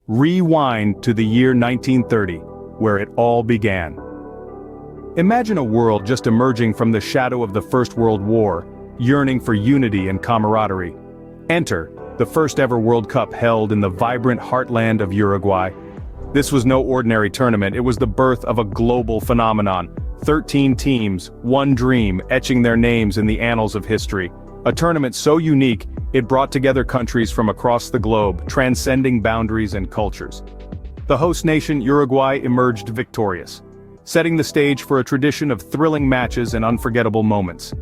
Rewind to the year 1930, where it all began. Imagine a world just emerging from the shadow of the First World War, yearning for unity and camaraderie. Enter the first ever World Cup held in the vibrant heartland of Uruguay. This was no ordinary tournament, it was the birth of a global phenomenon. 13 teams, one dream, etching their names in the annals of history. A tournament so unique, it brought together countries from across the globe, transcending boundaries and cultures. The host nation, Uruguay, emerged victorious, setting the stage for a tradition of thrilling matches and unforgettable moments.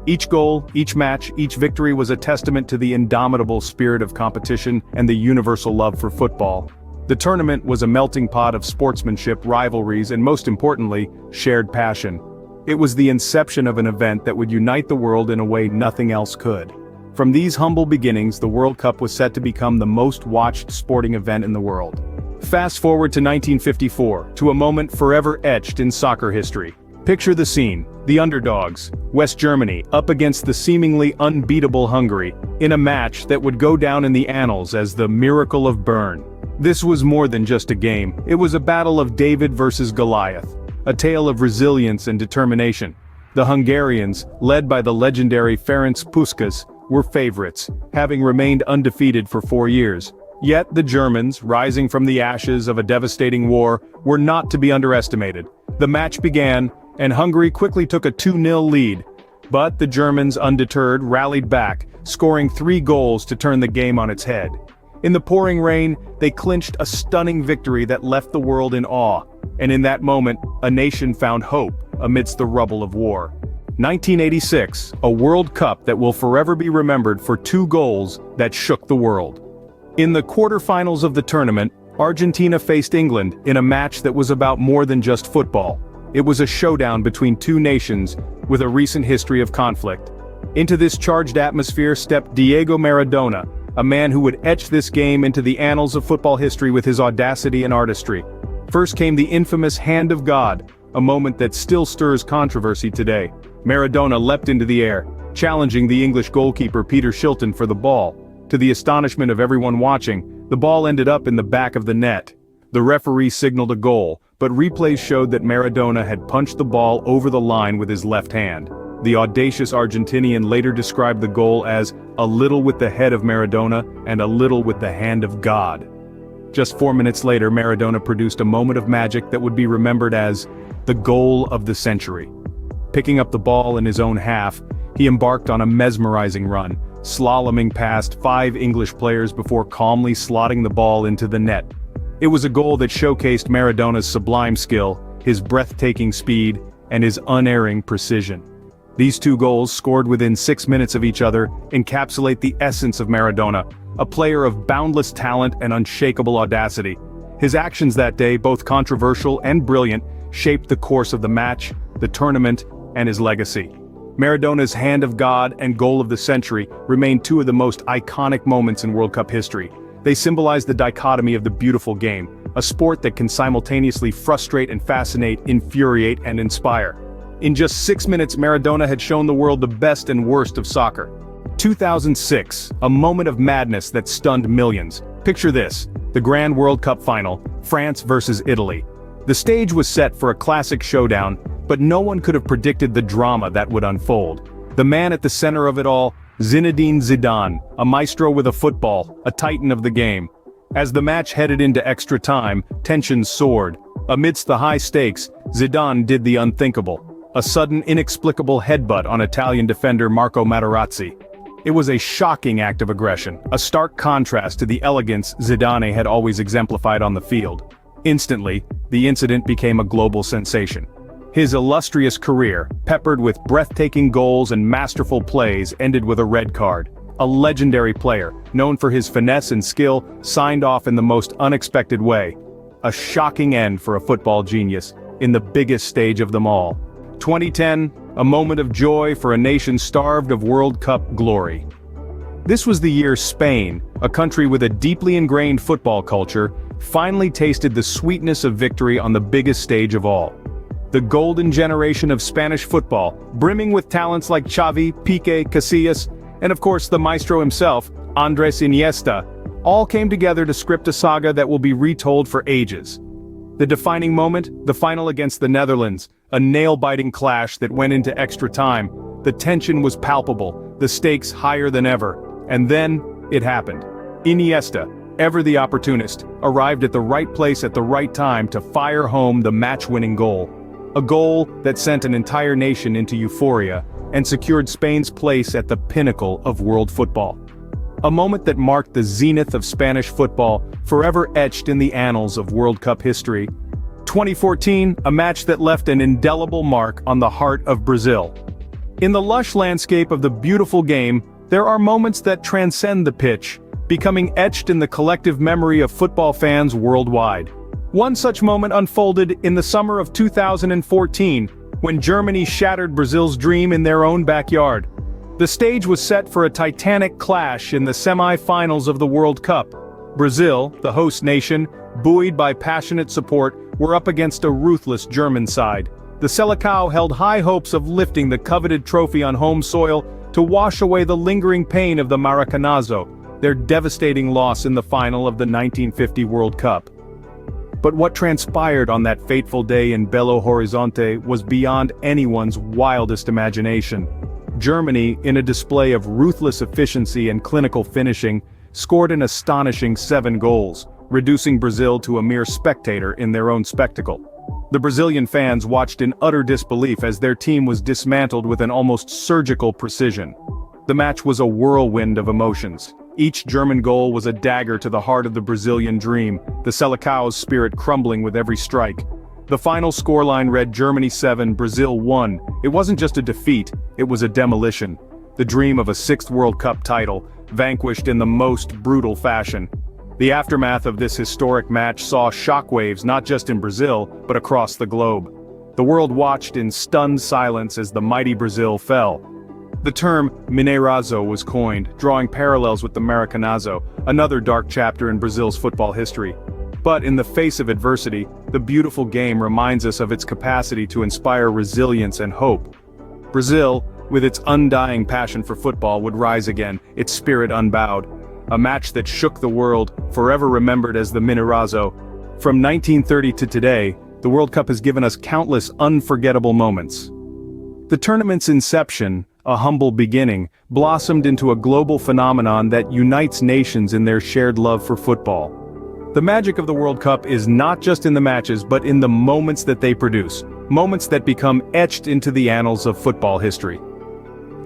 Each goal, each match, each victory was a testament to the indomitable spirit of competition and the universal love for football. The tournament was a melting pot of sportsmanship, rivalries, and most importantly, shared passion. It was the inception of an event that would unite the world in a way nothing else could. From these humble beginnings, the World Cup was set to become the most watched sporting event in the world. Fast forward to 1954, to a moment forever etched in soccer history. Picture the scene, the underdogs, West Germany, up against the seemingly unbeatable Hungary, in a match that would go down in the annals as the Miracle of Bern. This was more than just a game, it was a battle of David versus Goliath, a tale of resilience and determination. The Hungarians, led by the legendary Ferenc Puskás, were favorites, having remained undefeated for 4 years. Yet the Germans, rising from the ashes of a devastating war, were not to be underestimated. The match began, and Hungary quickly took a 2-0 lead. But the Germans, undeterred, rallied back, scoring 3 goals to turn the game on its head. In the pouring rain, they clinched a stunning victory that left the world in awe. And in that moment, a nation found hope amidst the rubble of war. 1986, a World Cup that will forever be remembered for 2 goals that shook the world. In the quarterfinals of the tournament, Argentina faced England in a match that was about more than just football. It was a showdown between 2 nations with a recent history of conflict. Into this charged atmosphere stepped Diego Maradona, a man who would etch this game into the annals of football history with his audacity and artistry. First came the infamous Hand of God, a moment that still stirs controversy today. Maradona leapt into the air, challenging the English goalkeeper Peter Shilton for the ball. To the astonishment of everyone watching, the ball ended up in the back of the net. The referee signaled a goal, but replays showed that Maradona had punched the ball over the line with his left hand. The audacious Argentinian later described the goal as a little with the head of Maradona and a little with the hand of God. Just 4 minutes later, Maradona produced a moment of magic that would be remembered as the goal of the century. Picking up the ball in his own half, he embarked on a mesmerizing run, slaloming past 5 English players before calmly slotting the ball into the net. It was a goal that showcased Maradona's sublime skill, his breathtaking speed, and his unerring precision. These 2 goals, scored within 6 minutes of each other, encapsulate the essence of Maradona, a player of boundless talent and unshakable audacity. His actions that day, both controversial and brilliant, shaped the course of the match, the tournament, and his legacy. Maradona's Hand of God and Goal of the Century remain 2 of the most iconic moments in World Cup history. They symbolize the dichotomy of the beautiful game, a sport that can simultaneously frustrate and fascinate, infuriate and inspire. In just 6 minutes, Maradona had shown the world the best and worst of soccer. 2006, a moment of madness that stunned millions. Picture this, the Grand World Cup final, France versus Italy. The stage was set for a classic showdown, but no one could have predicted the drama that would unfold. The man at the center of it all, Zinedine Zidane, a maestro with a football, a titan of the game. As the match headed into extra time, tensions soared. Amidst the high stakes, Zidane did the unthinkable. A sudden, inexplicable headbutt on Italian defender Marco Materazzi. It was a shocking act of aggression, a stark contrast to the elegance Zidane had always exemplified on the field. Instantly, the incident became a global sensation. His illustrious career, peppered with breathtaking goals and masterful plays, ended with a red card. A legendary player, known for his finesse and skill, signed off in the most unexpected way. A shocking end for a football genius, in the biggest stage of them all. 2010, a moment of joy for a nation starved of World Cup glory. This was the year Spain, a country with a deeply ingrained football culture, finally tasted the sweetness of victory on the biggest stage of all. The golden generation of Spanish football, brimming with talents like Xavi, Piqué, Casillas, and of course the maestro himself, Andrés Iniesta, all came together to script a saga that will be retold for ages. The defining moment, the final against the Netherlands, a nail-biting clash that went into extra time. The tension was palpable, the stakes higher than ever. And then, it happened. Iniesta, ever the opportunist, arrived at the right place at the right time to fire home the match-winning goal. A goal that sent an entire nation into euphoria and secured Spain's place at the pinnacle of world football. A moment that marked the zenith of Spanish football, forever etched in the annals of World Cup history. 2014, a match that left an indelible mark on the heart of Brazil. In the lush landscape of the beautiful game, there are moments that transcend the pitch, becoming etched in the collective memory of football fans worldwide. One such moment unfolded in the summer of 2014, when Germany shattered Brazil's dream in their own backyard. The stage was set for a titanic clash in the semi-finals of the World Cup. Brazil, the host nation, buoyed by passionate support, were up against a ruthless German side. The Selecao held high hopes of lifting the coveted trophy on home soil to wash away the lingering pain of the Maracanazo, their devastating loss in the final of the 1950 World Cup. But what transpired on that fateful day in Belo Horizonte was beyond anyone's wildest imagination. Germany, in a display of ruthless efficiency and clinical finishing, scored an astonishing 7 goals, reducing Brazil to a mere spectator in their own spectacle. The Brazilian fans watched in utter disbelief as their team was dismantled with an almost surgical precision. The match was a whirlwind of emotions. Each German goal was a dagger to the heart of the Brazilian dream, the Selecao's spirit crumbling with every strike. The final scoreline read Germany 7, Brazil 1. It wasn't just a defeat, it was a demolition. The dream of a 6th World Cup title, vanquished in the most brutal fashion. The aftermath of this historic match saw shockwaves not just in Brazil, but across the globe. The world watched in stunned silence as the mighty Brazil fell. The term Mineirazo was coined, drawing parallels with the Maracanazo, another dark chapter in Brazil's football history. But in the face of adversity, the beautiful game reminds us of its capacity to inspire resilience and hope. Brazil, with its undying passion for football, would rise again, its spirit unbowed. A match that shook the world, forever remembered as the Mineirazo. From 1930 to today, the World Cup has given us countless unforgettable moments. The tournament's inception, a humble beginning, blossomed into a global phenomenon that unites nations in their shared love for football. The magic of the World Cup is not just in the matches but in the moments that they produce, moments that become etched into the annals of football history.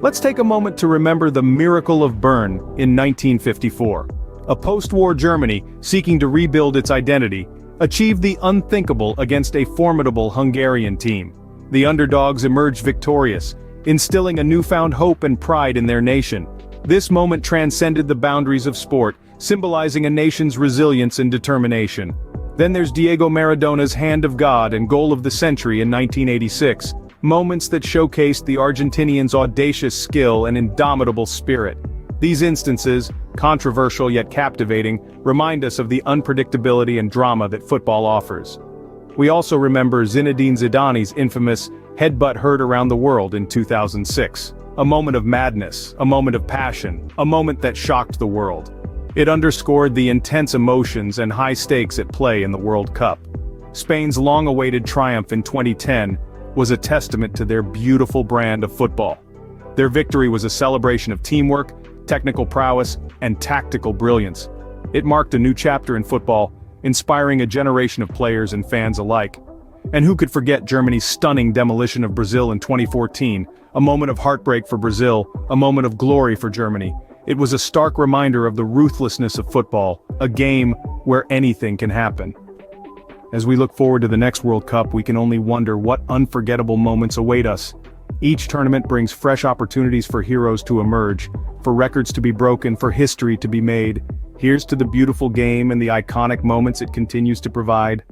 Let's take a moment to remember the Miracle of Bern in 1954. A post-war Germany, seeking to rebuild its identity, achieved the unthinkable against a formidable Hungarian team. The underdogs emerged victorious, instilling a newfound hope and pride in their nation. This moment transcended the boundaries of sport, symbolizing a nation's resilience and determination. Then there's Diego Maradona's hand of God and goal of the century in 1986, moments that showcased the Argentinians' audacious skill and indomitable spirit. These instances, controversial yet captivating, remind us of the unpredictability and drama that football offers. We also remember Zinedine Zidane's infamous headbutt heard around the world in 2006. A moment of madness, a moment of passion, a moment that shocked the world. It underscored the intense emotions and high stakes at play in the World Cup. Spain's long-awaited triumph in 2010 was a testament to their beautiful brand of football. Their victory was a celebration of teamwork, technical prowess, and tactical brilliance. It marked a new chapter in football, inspiring a generation of players and fans alike. And who could forget Germany's stunning demolition of Brazil in 2014, a moment of heartbreak for Brazil, a moment of glory for Germany. It was a stark reminder of the ruthlessness of football, a game where anything can happen. As we look forward to the next World Cup, we can only wonder what unforgettable moments await us. Each tournament brings fresh opportunities for heroes to emerge, for records to be broken, for history to be made. Here's to the beautiful game and the iconic moments it continues to provide.